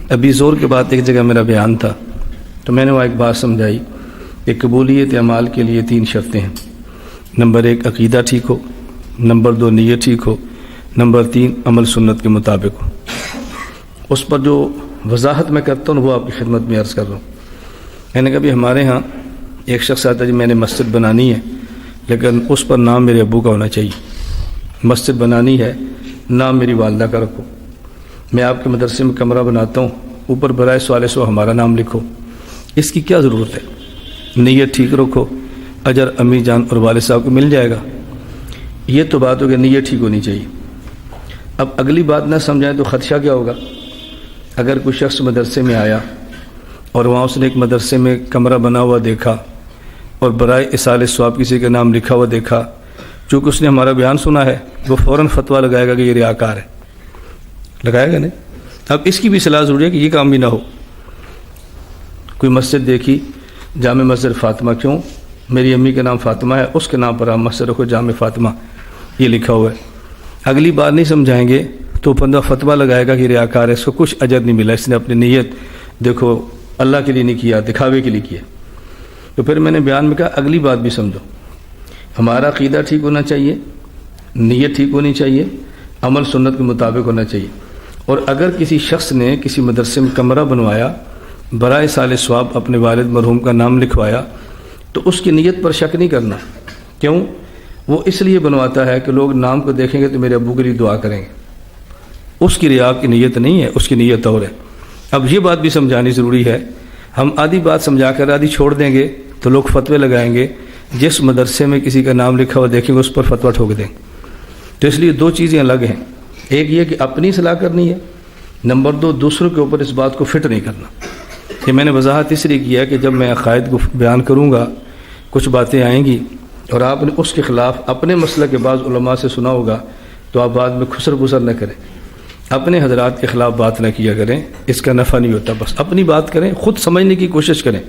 ابھی زور کے بعد ایک جگہ میرا بیان تھا تو میں نے وہاں ایک بات سمجھائی کہ قبولیت اعمال کے لیے 3 شرطیں ہیں۔ نمبر 1 عقیدہ ٹھیک ہو، نمبر 2 نیت ٹھیک ہو، نمبر 3 عمل سنت کے مطابق ہو۔ اس پر جو وضاحت میں کرتا ہوں وہ آپ کی خدمت میں عرض کر رہا ہوں۔ میں نے کہا بھی ہمارے ہاں ایک شخص آتا ہے جی میں نے مسجد بنانی ہے لیکن اس پر نام میرے ابو کا ہونا چاہیے، مسجد بنانی ہے نام میری والدہ کا رکھو، میں آپ کے مدرسے میں کمرہ بناتا ہوں اوپر برائے سوال سو ہمارا نام لکھو، اس کی کیا ضرورت ہے؟ نیت ٹھیک رکھو، اجر امی جان اور والد صاحب کو مل جائے گا۔ یہ تو بات ہوگی نیت ٹھیک ہونی چاہیے۔ اب اگلی بات نہ سمجھائیں تو خدشہ کیا ہوگا؟ اگر کوئی شخص مدرسے میں آیا اور وہاں اس نے ایک مدرسے میں کمرہ بنا ہوا دیکھا اور برائے اصال ثواب کسی کا نام لکھا ہوا دیکھا، چونکہ اس نے ہمارا بیان سنا ہے وہ فوراً فتویٰ لگائے گا کہ یہ ریاکار ہے، لگائے گا نہیں؟ اب اس کی بھی صلاح ضروری ہے کہ یہ کام بھی نہ ہو۔ کوئی مسجد دیکھی جامع مسجد فاطمہ، کیوں؟ میری امی کا نام فاطمہ ہے، اس کے نام پر آپ مسجد رکھو جامع فاطمہ یہ لکھا ہوا ہے۔ اگلی بار نہیں سمجھائیں گے تو بندہ فتویٰ لگائے گا کہ ریاکار ہے، اس کو کچھ اجر نہیں ملا، اس نے اپنی نیت دیکھو اللہ کے لیے نہیں کیا، دکھاوے کے لیے کیا۔ تو پھر میں نے بیان میں کہا اگلی بات بھی سمجھو، ہمارا عقیدہ ٹھیک ہونا چاہیے، نیت ٹھیک ہونی چاہیے، عمل سنت کے مطابق ہونا چاہیے۔ اور اگر کسی شخص نے کسی مدرسے میں کمرہ بنوایا، برائے سال ثواب اپنے والد مرحوم کا نام لکھوایا، تو اس کی نیت پر شک نہیں کرنا۔ کیوں؟ وہ اس لیے بنواتا ہے کہ لوگ نام کو دیکھیں گے تو میرے ابو کے لیے دعا کریں گے، اس کی ریا کی نیت نہیں ہے، اس کی نیت اور ہے۔ اب یہ بات بھی سمجھانی ضروری ہے، ہم آدھی بات سمجھا کر آدھی چھوڑ دیں گے تو لوگ فتوے لگائیں گے، جس مدرسے میں کسی کا نام لکھا ہوا دیکھیں گے اس پر فتویٰ ٹھوک دیں گے۔ تو اس لیے 2 چیزیں الگ ہیں، ایک یہ کہ اپنی اصلاح کرنی ہے، نمبر 2 دوسروں کے اوپر اس بات کو فٹ نہیں کرنا۔ یہ میں نے وضاحت اس لیے کیا کہ جب میں عقائد کو بیان کروں گا کچھ باتیں آئیں گی اور آپ نے اس کے خلاف اپنے مسئلہ کے بعض علماء سے سنا ہوگا تو آپ بعد میں خسر بسر نہ کریں، اپنے حضرات کے خلاف بات نہ کیا کریں، اس کا نفع نہیں ہوتا۔ بس اپنی بات کریں، خود سمجھنے کی کوشش کریں۔